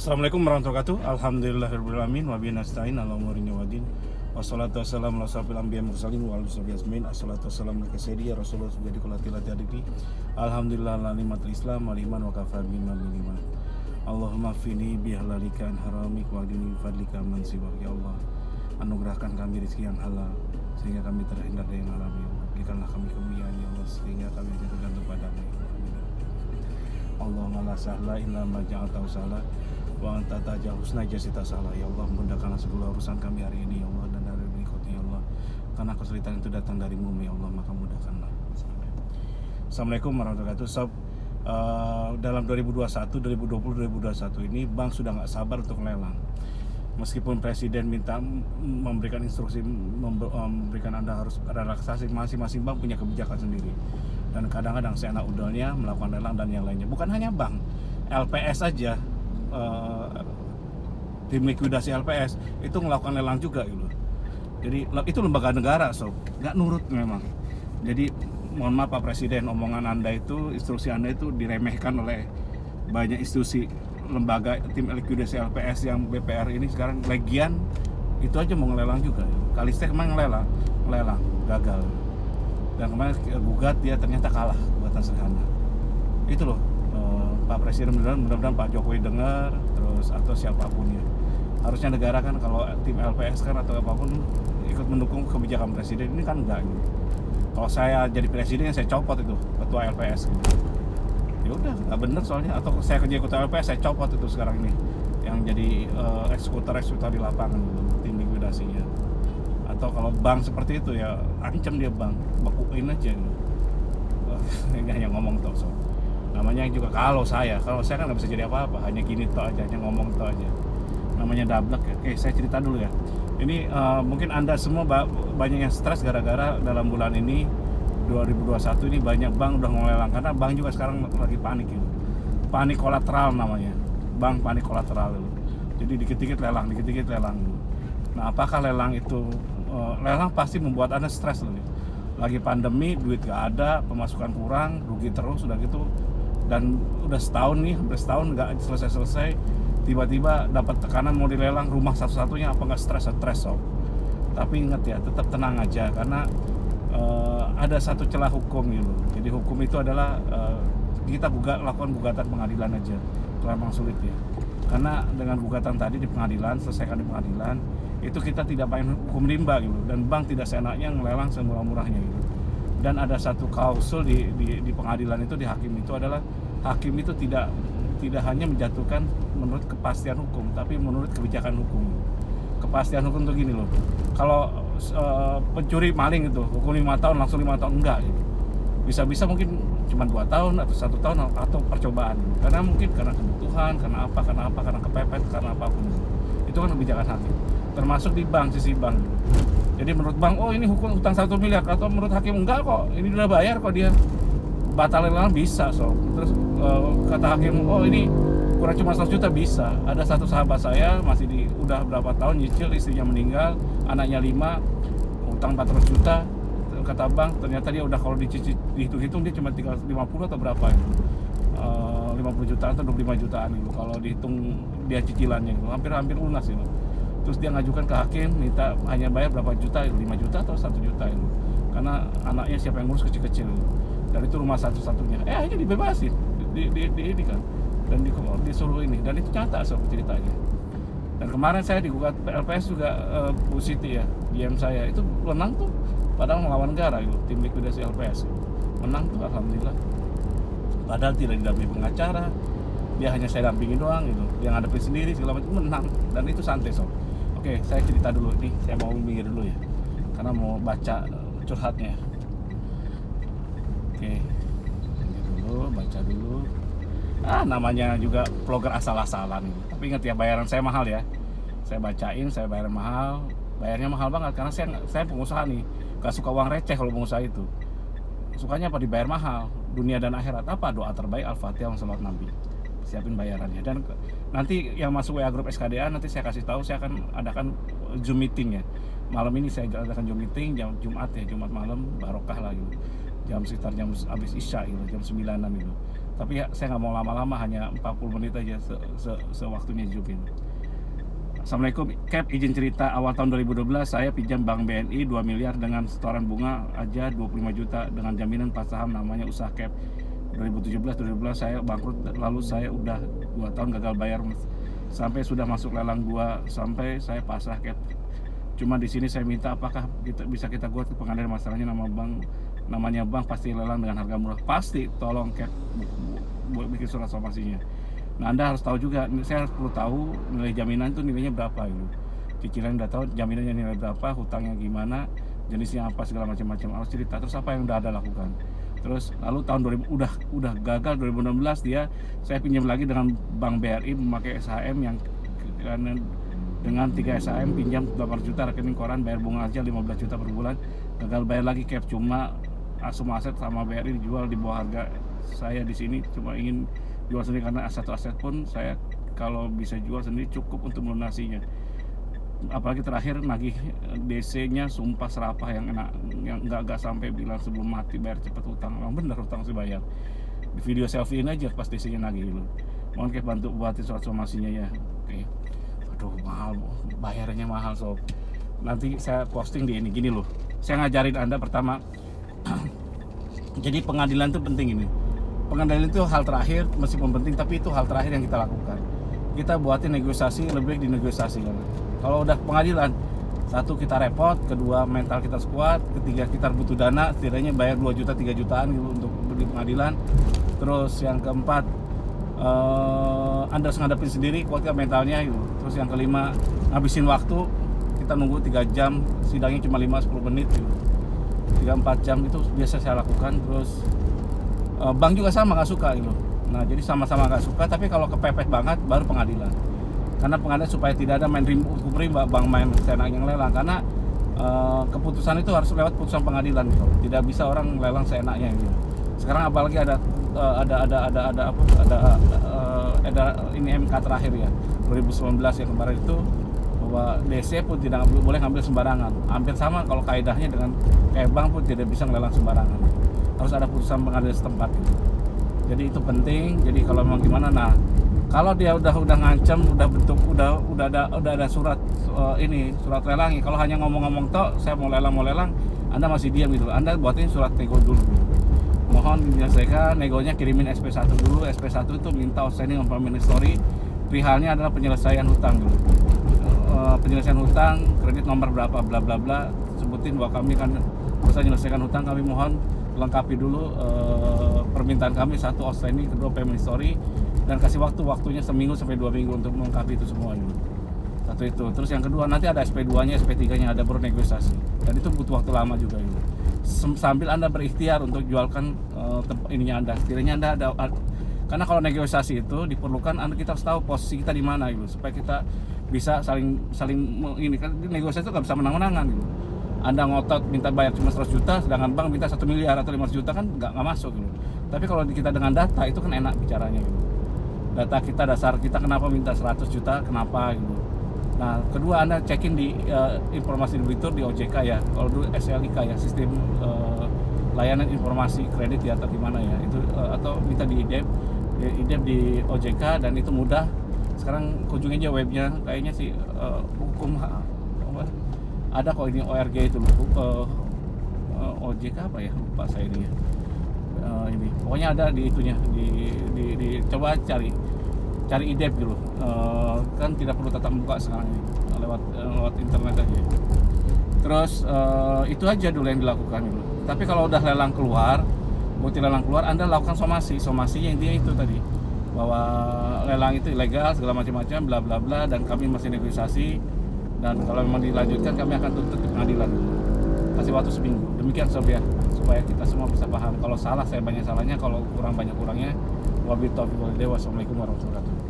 Assalamualaikum warahmatullahi wabarakatuh. Alhamdulillahirrahmanirrahim. Wabihi nasta'in ala umuri wadin. Wassalatu wassalamu ala asyrofil anbiya'i mursalin wa ala alihi ajmain. Assalatu wassalamu ala sayyidina Rasulullah subhanahu wa ta'ala. Alhamdulillah ala nikmatil Islam wal iman wa kafa bima iman. Allahumma fini bihalalika an haramik wa dini fadlika man siwak. Ya Allah, anugerahkan kami rezeki yang halal sehingga kami terhindar dari yang haram. Ya Allah, berikanlah kami kemuliaan ya Allah sehingga kami tergantung padamu. Allahumma la sahla illa ma ja'altahu sahla wa anta taj'alul husna jasita salah. Ya Allah, mudahkanlah segala urusan kami hari ini ya Allah dan hari berikutnya ya Allah, karena kesulitan itu datang darimu ya Allah, maka mudahkanlah. Assalamualaikum warahmatullahi wabarakatuh. Dalam 2021, 2020, 2021 ini bank sudah nggak sabar untuk lelang. Meskipun presiden minta memberikan instruksi, memberikan Anda harus relaksasi, masing-masing bank punya kebijakan sendiri. Dan kadang-kadang seenak udahnya melakukan lelang dan yang lainnya. Bukan hanya bank, LPS aja, tim likuidasi LPS itu melakukan lelang juga gitu. Jadi itu lembaga negara, nggak nurut memang. Jadi mohon maaf Pak Presiden, omongan Anda itu, instruksi Anda itu diremehkan oleh banyak institusi lembaga tim likuidasi LPS yang BPR ini sekarang legian itu aja mau ngelelang juga. Kalistek emang ngelelang gagal. Dan kemarin gugat dia ternyata kalah gugatan sederhana. Itu loh Pak Presiden, mudah-mudahan Pak Jokowi dengar terus atau siapapun ya. Harusnya negara kan kalau tim LPS kan atau apapun ikut mendukung kebijakan presiden, ini kan enggak gitu. Kalau saya jadi presiden saya copot itu ketua LPS gitu. Ya udah nggak bener soalnya, atau saya kerja ketua LPS saya copot itu sekarang ini yang jadi eksekutor di lapangan gitu, tim likuidasinya. Atau kalau bank seperti itu ya ancam dia bank, bekuin aja gitu. Ini hanya ngomong toh namanya juga. Kalau saya kan nggak bisa jadi apa-apa, hanya gini toh aja, hanya ngomong toh aja, namanya dablek ya. Oke, saya cerita dulu ya. Ini mungkin Anda semua banyak yang stres gara-gara dalam bulan ini 2021 ini banyak bank udah ngelelang, karena bank juga sekarang lagi panik gitu. Panik kolateral namanya, bank panik kolateral gitu. Jadi dikit-dikit lelang gitu. Nah, apakah lelang itu lelang pasti membuat Anda stres loh. Lagi pandemi, duit gak ada, pemasukan kurang, rugi terus udah gitu. Dan udah setahun nih, hampir setahun nggak selesai. Tiba-tiba dapat tekanan mau dilelang rumah satu-satunya, apa nggak stres? Tapi ingat ya, tetap tenang aja, karena ada satu celah hukum gitu. Jadi hukum itu adalah kita lakukan gugatan pengadilan aja. Itu memang sulit ya, karena dengan gugatan tadi di pengadilan, selesaikan di pengadilan, itu kita tidak main hukum rimba gitu. Dan bank tidak seenaknya ngelelang semurah-murahnya gitu. Dan ada satu klausul di pengadilan itu, di hakim itu adalah hakim itu tidak hanya menjatuhkan menurut kepastian hukum, tapi menurut kebijakan hukum. Kepastian hukum tuh gini loh, kalau pencuri maling itu hukum 5 tahun langsung 5 tahun, enggak gitu. Bisa mungkin cuma 2 tahun atau 1 tahun atau percobaan gitu. Karena mungkin karena kebutuhan, karena kepepet, karena apapun itu kan kebijakan hakim. Termasuk di bank, sisi bank. Jadi menurut bank, oh ini hukum utang 1 miliar, atau menurut hakim enggak kok, ini udah bayar kok, dia batalin lelang bisa. Terus kata hakim, oh ini kurang cuma 100 juta bisa. Ada satu sahabat saya masih udah berapa tahun nyicil, istrinya meninggal, anaknya 5, utang 400 juta. Kata bank, ternyata dia udah kalau dihitung-hitung dia cuma tinggal 50 atau berapa ya, 50 jutaan atau 25 jutaan gitu. Kalau dihitung dia cicilannya gitu, hampir lunas gitu. Terus dia ngajukan ke hakim, minta hanya bayar berapa juta, 5 juta atau 1 juta itu, karena anaknya siapa yang ngurus kecil-kecil gitu. Dan itu rumah satu-satunya, akhirnya dibebasin ini kan, dan disuruh ini, dan itu nyata ceritanya. Dan kemarin saya digugat LPS juga, Bu Siti ya, GM saya itu menang tuh, padahal melawan negara gitu, tim likuidasi LPS menang tuh, alhamdulillah. Padahal tidak didampingi pengacara, dia hanya saya dampingi doang gitu, dia ngadepin sendiri segala macam, menang, dan itu santai Oke, saya cerita dulu nih, saya mau minggir dulu ya, karena mau baca curhatnya. Oke, baca dulu. Namanya juga vlogger asal-asalan gitu. Tapi ingat ya, bayaran saya mahal ya. Saya bacain, saya bayar mahal. Bayarnya mahal banget karena saya pengusaha nih. Gak suka uang receh kalau pengusaha itu. Sukanya apa? Dibayar mahal. Dunia dan akhirat. Apa? Doa terbaik, Al-Fatihah, salawat Nabi. Siapin bayarannya. Dan nanti yang masuk WA grup SKDA, nanti saya kasih tahu, saya akan adakan Zoom meeting ya. Malam ini saya adakan Zoom meeting, jam Jumat ya, Jumat malam, barokah lah gitu. Sekitar jam habis Isya gitu, jam 9-an gitu. Tapi ya, saya nggak mau lama-lama, hanya 40 menit aja sewaktunya Jupin. Assalamualaikum, Cap, izin cerita. Awal tahun 2012 saya pinjam Bank BNI 2 miliar dengan setoran bunga aja 25 juta dengan jaminan pas saham namanya usaha Cap. 2017 saya bangkrut, lalu saya udah 2 tahun gagal bayar sampai sudah masuk lelang 2 sampai saya pasrah Cap. Cuma di sini saya minta apakah bisa kita buat ke pengadilan, masalahnya namanya bank pasti lelang dengan harga murah. Pasti, tolong Cap bikin surat somasinya. Nah, Anda harus tahu juga, saya perlu tahu nilai jaminan itu nilainya berapa gitu. Cicilan udah tahu jaminannya nilai berapa, hutangnya gimana, jenisnya apa, segala macam-macam harus cerita. Terus apa yang udah ada lakukan. Terus lalu tahun 2000 udah gagal 2016 saya pinjam lagi dengan Bank BRI memakai SHM yang dengan 3 SHM pinjam 8 juta rekening koran, bayar bunga aja 15 juta per bulan. Gagal bayar lagi Cap, cuma semua aset sama BRI dijual di bawah harga. Saya di sini cuma ingin jual sendiri karena satu aset pun saya kalau bisa jual sendiri cukup untuk melunasinya. Apalagi terakhir nagih DC-nya sumpah serapah yang enak, yang nggak sampai bilang sebelum mati bayar cepet hutang. Memang bener hutang sih bayar. Di video selfie ini aja pas DC-nya nagih dulu. Mohon Cap bantu buatin surat somasinya ya. Oke. Aduh mahal, bayarnya mahal sob. Nanti saya posting di ini gini loh. Saya ngajarin Anda pertama. Jadi pengadilan itu penting ini. Pengadilan itu hal terakhir, meskipun penting, tapi itu hal terakhir yang kita lakukan. Kita buatin negosiasi, lebih baik dinegosiasi kan. Kalau udah pengadilan, satu kita repot, kedua mental kita kuat, ketiga kita butuh dana, setidaknya bayar 2 juta 3 jutaan gitu untuk di pengadilan. Terus yang keempat, Anda harus ngadepin sendiri, kuatkan mentalnya gitu. Terus yang kelima, ngabisin waktu, kita nunggu 3 jam, sidangnya cuma 5-10 menit gitu. 3-4 jam itu biasa saya lakukan. Terus bank juga sama, nggak suka gitu. Nah jadi sama-sama nggak suka, tapi kalau kepepet banget baru pengadilan. Karena pengadilan supaya tidak ada main hukum rimba, bank main seenak yang lelang. Karena keputusan itu harus lewat putusan pengadilan gitu. Tidak bisa orang lelang seenaknya gitu. Sekarang apalagi ada ini MK terakhir ya 2019 yang kemarin itu, bahwa DC pun tidak boleh ngambil sembarangan. Hampir sama kalau kaidahnya dengan kayak bank pun tidak bisa ngelelang sembarangan. Harus ada putusan pengadilan setempat gitu. Jadi itu penting. Jadi kalau memang gimana, nah kalau dia udah ngancem, udah ada surat surat lelang. Kalau hanya ngomong-ngomong tok, saya mau lelang, Anda masih diam gitu. Anda buatin surat nego dulu. Mohon dinyelesaikan negonya, kirimin SP1 dulu. SP1 itu minta outstanding permanent story. Perihalnya adalah penyelesaian hutang dulu. Penyelesaian hutang, kredit nomor berapa, bla bla bla. Sebutin bahwa kami kan bisa menyelesaikan hutang, kami mohon lengkapi dulu permintaan kami, satu outstanding, kedua payment history, dan kasih waktunya seminggu sampai 2 minggu untuk melengkapi itu semua gitu. Satu itu. Terus yang kedua nanti ada SP2-nya, SP3-nya ada, baru negosiasi. Dan itu butuh waktu lama juga gitu. Sambil Anda berikhtiar untuk jualkan ininya Anda. Setidaknya Anda ada, karena kalau negosiasi itu diperlukan kita harus tahu posisi kita di mana gitu, supaya kita bisa saling ini kan. Negosiasi itu nggak bisa menang-menangan gitu. Anda ngotot minta bayar cuma 100 juta, sedangkan bank minta 1 miliar atau 500 juta kan nggak masuk gitu. Tapi kalau kita dengan data itu kan enak bicaranya gitu. Data kita, dasar kita kenapa minta 100 juta, kenapa gitu. Nah kedua, Anda cekin di informasi debitur di OJK ya. Kalau dulu SLIK ya, sistem layanan informasi kredit ya, atau gimana ya itu, atau minta di IDEP di OJK, dan itu mudah. Sekarang kunjungi aja webnya, kayaknya sih hukum ada kok ini ORG itu OJK apa ya, lupa saya ini ya. Ini pokoknya ada di itunya, di coba cari IDEP dulu. Kan tidak perlu tatap muka sekarang ini, lewat internet aja. Terus itu aja dulu yang dilakukan dulu. Tapi kalau udah lelang keluar, bukti lelang keluar, Anda lakukan somasinya intinya itu tadi, bahwa lelang itu ilegal segala macam-macam bla bla bla, dan kami masih negosiasi. Dan kalau memang dilanjutkan, kami akan tuntut di pengadilan. Kasih waktu seminggu. Demikian sob ya, supaya kita semua bisa paham. Kalau salah, saya banyak salahnya. Kalau kurang, banyak kurangnya. Wabillahi taufiq wal hidayah. Wassalamualaikum warahmatullahi wabarakatuh.